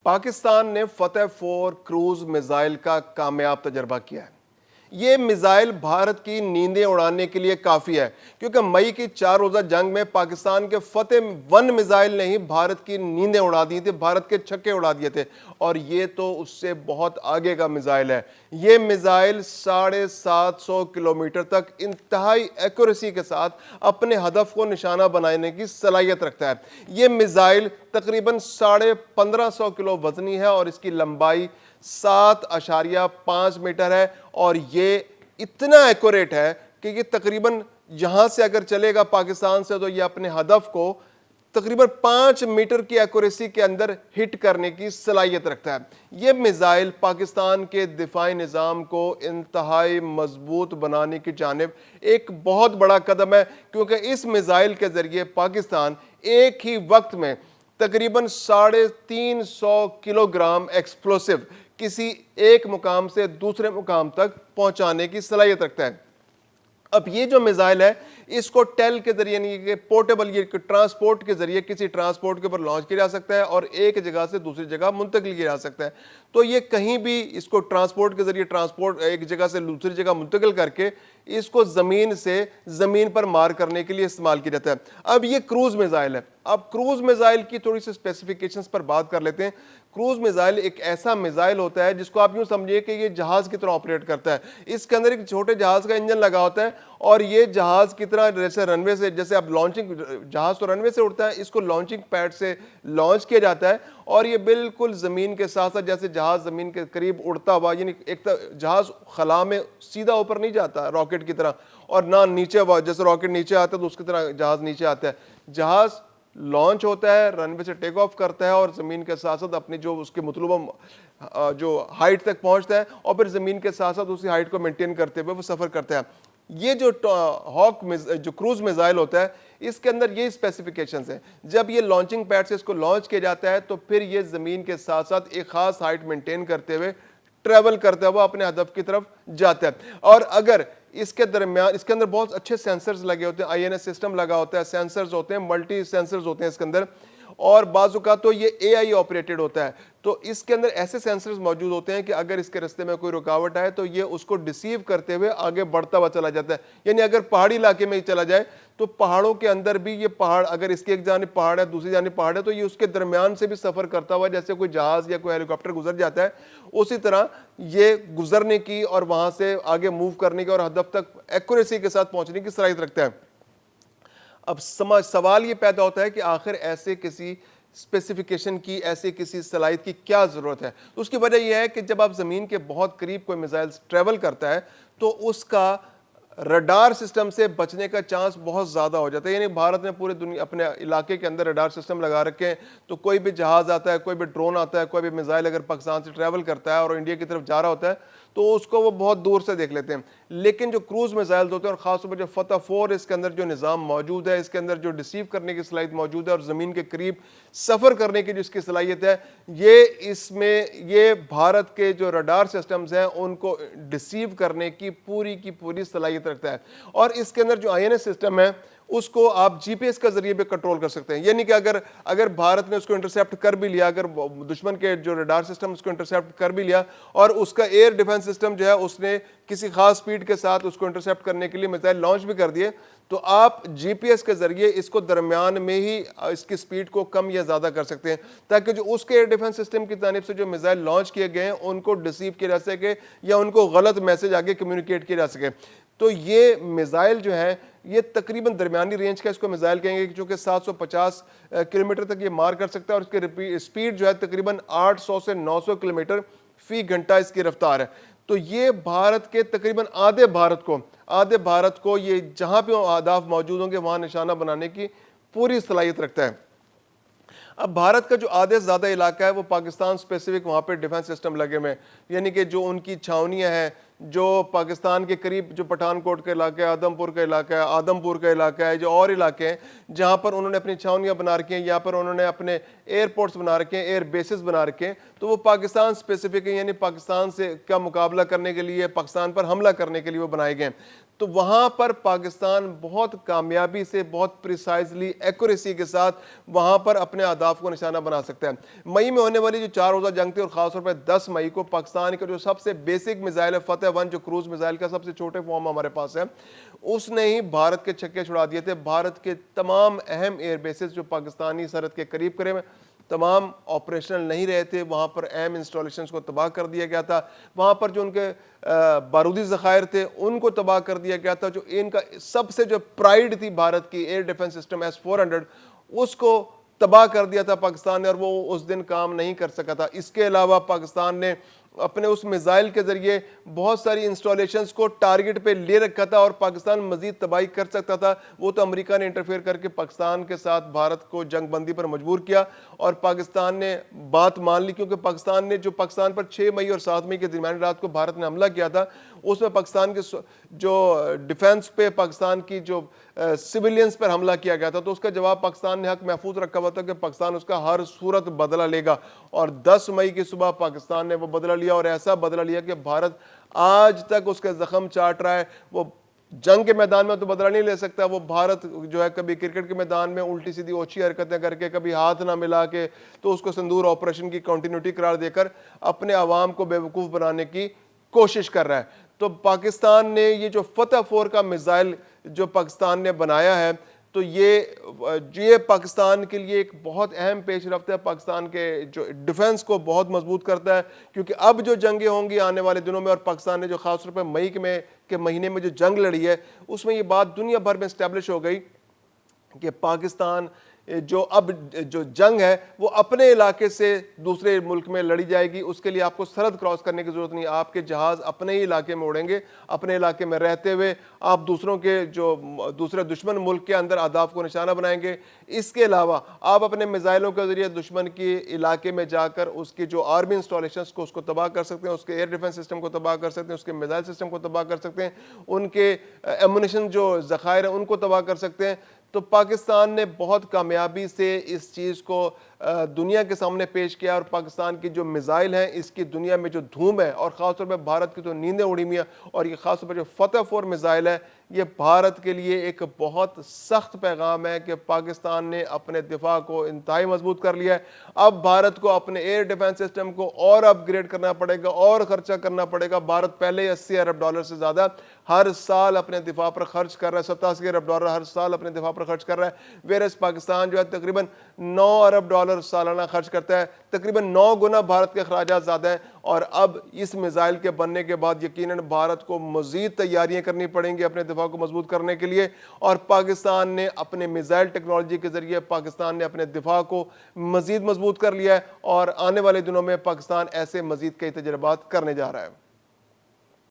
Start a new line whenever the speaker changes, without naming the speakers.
پاکستان نے فتح 4 cruise missile کا کامیاب تجربہ کیا ہے۔ یہ میزائل بھارت کی نیندیں اڑانے کے لیے کافی ہے، کیونکہ مئی کی 4 روزہ جنگ میں پاکستان کے فتح 1 میزائل نے ہی بھارت کی نیندیں اڑا دی تھی، بھارت کے چھکے اڑا دیے تھے، اور یہ تو اس سے بہت آگے کا میزائل ہے۔ یہ میزائل 750 کلومیٹر تک انتہائی ایکوریسی کے ساتھ اپنے ہدف کو نشانہ بنانے کی صلاحیت رکھتا ہے۔ یہ میزائل تقریباً 1550 کلو وزنی ہے اور اس کی لمبائی 7.5 میٹر ہے، اور یہ اتنا ایکوریٹ ہے کہ یہ تقریباً یہاں سے اگر چلے گا پاکستان سے تو یہ اپنے ہدف کو تقریباً 5 میٹر کی ایکوریسی کے اندر ہٹ کرنے کی صلاحیت رکھتا ہے۔ یہ میزائل پاکستان کے دفاعی نظام کو انتہائی مضبوط بنانے کی جانب ایک بہت بڑا قدم ہے، کیونکہ اس میزائل کے ذریعے پاکستان ایک ہی وقت میں تقریباً 350 کلو گرام ایکسپلوسیو کسی ایک مقام سے دوسرے مقام تک پہنچانے کی صلاحیت رکھتا ہے۔ اب یہ جو میزائل ہے اس کو ٹیل کے ذریعے نہیں کہ پورٹیبل، یہ ٹرانسپورٹ کے ذریعے کسی ٹرانسپورٹ کے اوپر لانچ کیا جا سکتا ہے اور ایک جگہ سے دوسری جگہ منتقل کیا جا سکتا ہے۔ تو یہ کہیں بھی اس کو ٹرانسپورٹ کے ذریعے ایک جگہ سے دوسری جگہ منتقل کر کے اس کو زمین پر مار کرنے کے لیے استعمال کیا جاتا ہے۔ اب یہ کروز میزائل ہے۔ اب کروز میزائل کی تھوڑی سی اسپیسیفیکیشنز پر بات کر لیتے ہیں۔ کروز میزائل ایک ایسا میزائل ہوتا ہے جس کو آپ یوں سمجھیے کہ یہ جہاز کی طرح آپریٹ کرتا ہے۔ اس کے اندر ایک چھوٹے جہاز کا انجن لگا ہوتا ہے، اور یہ جہاز کی طرح جیسے رن وے سے، جیسے اب لانچنگ جہاز تو رن وے سے اڑتا ہے، اس کو لانچنگ پیڈ سے لانچ کیا جاتا ہے، اور یہ بالکل زمین کے ساتھ ساتھ جیسے جہاز زمین کے قریب اڑتا ہوا، یعنی ایک جہاز خلا میں سیدھا اوپر نہیں جاتا راکٹ کی طرح، اور نہ نیچے، جیسے راکٹ نیچے آتا ہے تو اس کی طرح جہاز نیچے آتا ہے۔ جہاز لانچ ہوتا ہے، رن وے سے ٹیک آف کرتا ہے، اور زمین کے ساتھ ساتھ اپنی جو اس کے مطلوبہ جو ہائٹ تک پہنچتا ہے، اور پھر زمین کے ساتھ ساتھ اسی ہائٹ کو مینٹین کرتے ہوئے وہ سفر کرتا ہے۔ یہ جو جو کروز میزائل ہوتا ہے اس کے اندر یہ اسپیسیفیکیشنز ہیں۔ جب یہ لانچنگ پیڈ سے اس کو لانچ کیا جاتا ہے تو پھر یہ زمین کے ساتھ ساتھ ایک خاص ہائٹ مینٹین کرتے ہوئے ٹریول کرتا ہے، وہ اپنے ہدف کی طرف جاتا ہے۔ اور اگر اس کے درمیان، اس کے اندر بہت اچھے سینسرز لگے ہوتے ہیں، INS سسٹم لگا ہوتا ہے، سینسرز ہوتے ہیں، ملٹی سینسرز ہوتے ہیں اس کے اندر، اور بعض اوقات تو یہ AI آپریٹڈ ہوتا ہے، تو اس کے اندر ایسے سینسرز موجود ہوتے ہیں کہ اگر اس کے راستے میں کوئی رکاوٹ آئے تو یہ اس کو ڈیسیو کرتے ہوئے آگے بڑھتا ہوا چلا جاتا ہے۔ یعنی اگر پہاڑی علاقے میں چلا جائے تو پہاڑوں کے اندر بھی یہ پہاڑ، اگر اس کی ایک جانب پہاڑ ہے دوسری جانب پہاڑ ہے، تو یہ اس کے درمیان سے بھی سفر کرتا ہوا، جیسے کوئی جہاز یا کوئی ہیلی کاپٹر گزر جاتا ہے اسی طرح یہ گزرنے کی اور وہاں سے آگے موو کرنے کی اور ہدف تک ایکوریسی کے ساتھ پہنچنے کی صلاحیت رکھتا ہے۔ اب سوال یہ پیدا ہوتا ہے کہ آخر ایسے کسی اسپیسیفیکیشن کی، ایسے کسی صلاحیت کی کیا ضرورت ہے؟ اس کی وجہ یہ ہے کہ جب آپ زمین کے بہت قریب کوئی میزائل ٹریول کرتا ہے تو اس کا رڈار سسٹم سے بچنے کا چانس بہت زیادہ ہو جاتا ہے۔ یعنی بھارت نے پورے دنیا اپنے علاقے کے اندر رڈار سسٹم لگا رکھے ہیں، تو کوئی بھی جہاز آتا ہے، کوئی بھی ڈرون آتا ہے، کوئی بھی میزائل اگر پاکستان سے ٹریول کرتا ہے اور انڈیا کی طرف جا رہا ہوتا ہے تو اس کو وہ بہت دور سے دیکھ لیتے ہیں۔ لیکن جو کروز میزائل ہوتے ہیں، اور خاص طور پر جو فتح 4 اس کے اندر جو نظام موجود ہے، اس کے اندر جو ڈیسیو کرنے کی صلاحیت موجود ہے اور زمین کے قریب سفر کرنے کی جو اس کی صلاحیت ہے، یہ بھارت کے جو رڈار سسٹمز ہیں ان کو ڈیسیو کرنے کی پوری صلاحیت رکھتا ہے۔ اور اس کے اندر جو INS سسٹم ہے اس کو آپ GPS کا ذریعے بھی کنٹرول کر سکتے ہیں۔ یعنی کہ اگر بھارت نے اس کو انٹرسیپٹ کر بھی لیا، اگر دشمن کے جو ریڈار سسٹم اس کو انٹرسیپٹ کر بھی لیا اور اس کا ایئر ڈیفنس سسٹم جو ہے اس نے کسی خاص سپیڈ کے ساتھ اس کو انٹرسیپٹ کرنے کے لیے میزائل لانچ بھی کر دیے، تو آپ GPS کے ذریعے اس کو درمیان میں ہی اس کی سپیڈ کو کم یا زیادہ کر سکتے ہیں، تاکہ جو اس کے ایئر ڈیفنس سسٹم کی جانب سے جو میزائل لانچ کیے گئے ہیں ان کو ڈیسیو کیا جا سکے یا ان کو غلط میسج آگے کمیونیکیٹ کیا جا سکے۔ تو یہ میزائل جو ہے یہ تقریباً درمیانی رینج کا اس کو میزائل کہیں گے، چونکہ 750 کلومیٹر تک یہ مار کر سکتا ہے، اور اس کی سپیڈ جو ہے تقریباً 800 سے 900 کلومیٹر فی گھنٹہ اس کی رفتار ہے۔ تو یہ بھارت کے تقریباً آدھے بھارت کو یہ جہاں پہ اہداف موجود ہوں گے وہاں نشانہ بنانے کی پوری صلاحیت رکھتا ہے۔ اب بھارت کا جو آدھے سے زیادہ علاقہ ہے وہ پاکستان اسپیسیفک وہاں پہ ڈیفنس سسٹم لگے ہوئے ہیں، یعنی کہ جو ان کی چھاونیاں ہیں، جو پاکستان کے قریب جو پٹھان کوٹ کا علاقہ ہے، آدم پور کا علاقہ ہے، جو اور علاقے ہیں جہاں پر انہوں نے اپنی چھاؤنیاں بنا رکھی ہیں، یہاں پر انہوں نے اپنے ایئرپورٹس بنا رکھے ہیں، ایئر بیسز بنا رکھے ہیں، تو وہ پاکستان اسپیسیفک ہیں، یعنی پاکستان سے کا مقابلہ کرنے کے لیے، پاکستان پر حملہ کرنے کے لیے وہ بنائے گئے ہیں۔ تو وہاں پر پاکستان بہت کامیابی سے، بہت پریسائزلی، ایکوریسی کے ساتھ وہاں پر اپنے اہداف کو نشانہ بنا سکتا ہے۔ مئی میں ہونے والی جو 4 روزہ جنگ تھی، اور خاص طور پہ 10 مئی کو پاکستان کا جو سب سے بیسک میزائل ہے فتح 1، جو کروز میزائل کا سب سے چھوٹے فارم ہمارے پاس ہے، اس نے ہی بھارت کے چھکے چھڑا دیے تھے۔ بھارت کے تمام اہم ایئر بیسز جو پاکستانی سرحد کے قریب کرے میں تمام آپریشنل نہیں رہے تھے، وہاں پر اہم انسٹالیشنز کو تباہ کر دیا گیا تھا، وہاں پر جو ان کے بارودی ذخائر تھے ان کو تباہ کر دیا گیا تھا۔ جو ان کا سب سے جو پرائیڈ تھی بھارت کی ایئر ڈیفنس سسٹم S-400، اس کو تباہ کر دیا تھا پاکستان نے، اور وہ اس دن کام نہیں کر سکا تھا۔ اس کے علاوہ پاکستان نے اپنے اس میزائل کے ذریعے بہت ساری انسٹالیشنز کو ٹارگٹ پہ لے رکھا تھا، اور پاکستان مزید تباہی کر سکتا تھا، وہ تو امریکہ نے انٹرفیئر کر کے پاکستان کے ساتھ بھارت کو جنگ بندی پر مجبور کیا، اور پاکستان نے بات مان لی، کیونکہ پاکستان پر 6 مئی اور 7 مئی کے درمیان رات کو بھارت نے حملہ کیا تھا، اس میں پاکستان کے جو ڈیفنس پہ، پاکستان کی جو سویلینز پر حملہ کیا گیا تھا، تو اس کا جواب پاکستان نے حق محفوظ رکھا ہوا تھا کہ پاکستان اس کا ہر صورت بدلہ لے گا، اور 10 مئی کی صبح پاکستان نے وہ بدلہ لیا، اور ایسا بدلہ لیا کہ بھارت آج تک اس کے زخم چاٹ رہا ہے۔ وہ جنگ کے میدان میں تو بدلہ نہیں لے سکتا، وہ بھارت جو ہے کبھی کرکٹ کے میدان میں الٹی سیدھی اوچھی حرکتیں کر کے، کبھی ہاتھ نہ ملا کے، تو اس کو سندور آپریشن کی کنٹینیوٹی قرار دے کر اپنے عوام کو بے وقوف بنانے کی کوشش کر رہا ہے۔ تو پاکستان نے یہ جو فتح 4 کا میزائل جو پاکستان نے بنایا ہے، تو یہ پاکستان کے لیے ایک بہت اہم پیش رفت ہے، پاکستان کے جو ڈیفنس کو بہت مضبوط کرتا ہے، کیونکہ اب جو جنگیں ہوں گی آنے والے دنوں میں، اور پاکستان نے جو خاص طور پہ مئی کے مہینے میں جو جنگ لڑی ہے، اس میں یہ بات دنیا بھر میں اسٹیبلش ہو گئی کہ پاکستان جو جنگ ہے وہ اپنے علاقے سے دوسرے ملک میں لڑی جائے گی، اس کے لیے آپ کو سرحد کراس کرنے کی ضرورت نہیں، آپ کے جہاز اپنے ہی علاقے میں اڑیں گے، اپنے علاقے میں رہتے ہوئے آپ دوسرے دشمن ملک کے اندر اہداف کو نشانہ بنائیں گے۔ اس کے علاوہ آپ اپنے میزائلوں کے ذریعے دشمن کے علاقے میں جا کر اس کی جو آرمی انسٹالیشنز کو اس کو تباہ کر سکتے ہیں، اس کے ایئر ڈیفنس سسٹم کو تباہ کر سکتے ہیں، اس کے میزائل سسٹم کو تباہ کر سکتے ہیں، ان کے ایمونیشن جو ذخائر ہیں ان کو تباہ کر سکتے ہیں۔ تو پاکستان نے بہت کامیابی سے اس چیز کو دنیا کے سامنے پیش کیا، اور پاکستان کی جو میزائل ہیں اس کی دنیا میں جو دھوم ہے، اور خاص طور پہ بھارت کی تو نیندیں اڑی ہوئی ہیں، اور یہ خاص طور پہ جو فتح 4 میزائل ہے، یہ بھارت کے لیے ایک بہت سخت پیغام ہے کہ پاکستان نے اپنے دفاع کو انتہائی مضبوط کر لیا ہے۔ اب بھارت کو اپنے ایئر ڈیفنس سسٹم کو اور اپ گریڈ کرنا پڑے گا، اور خرچہ کرنا پڑے گا۔ بھارت پہلے ہی $80 ارب سے زیادہ ہر سال اپنے دفاع پر خرچ کر رہا ہے، $87 ارب ہر سال اپنے دفاع پر خرچ کر رہا ہے، ویرس پاکستان جو ہے تقریباً $9 ارب سالانہ خرچ کرتا ہے، تقریباً 9 گنا بھارت کے اخراجات زیادہ ہیں۔ اور اب اس میزائل کے بننے کے بعد یقیناً بھارت کو مزید تیاریاں کرنی پڑیں گی اپنے دفاع کو مضبوط کرنے کے لیے، اور پاکستان نے اپنے میزائل ٹیکنالوجی کے ذریعے پاکستان نے اپنے دفاع کو مزید مضبوط کر لیا ہے، اور آنے والے دنوں میں پاکستان ایسے مزید کئی تجربات کرنے جا رہا ہے۔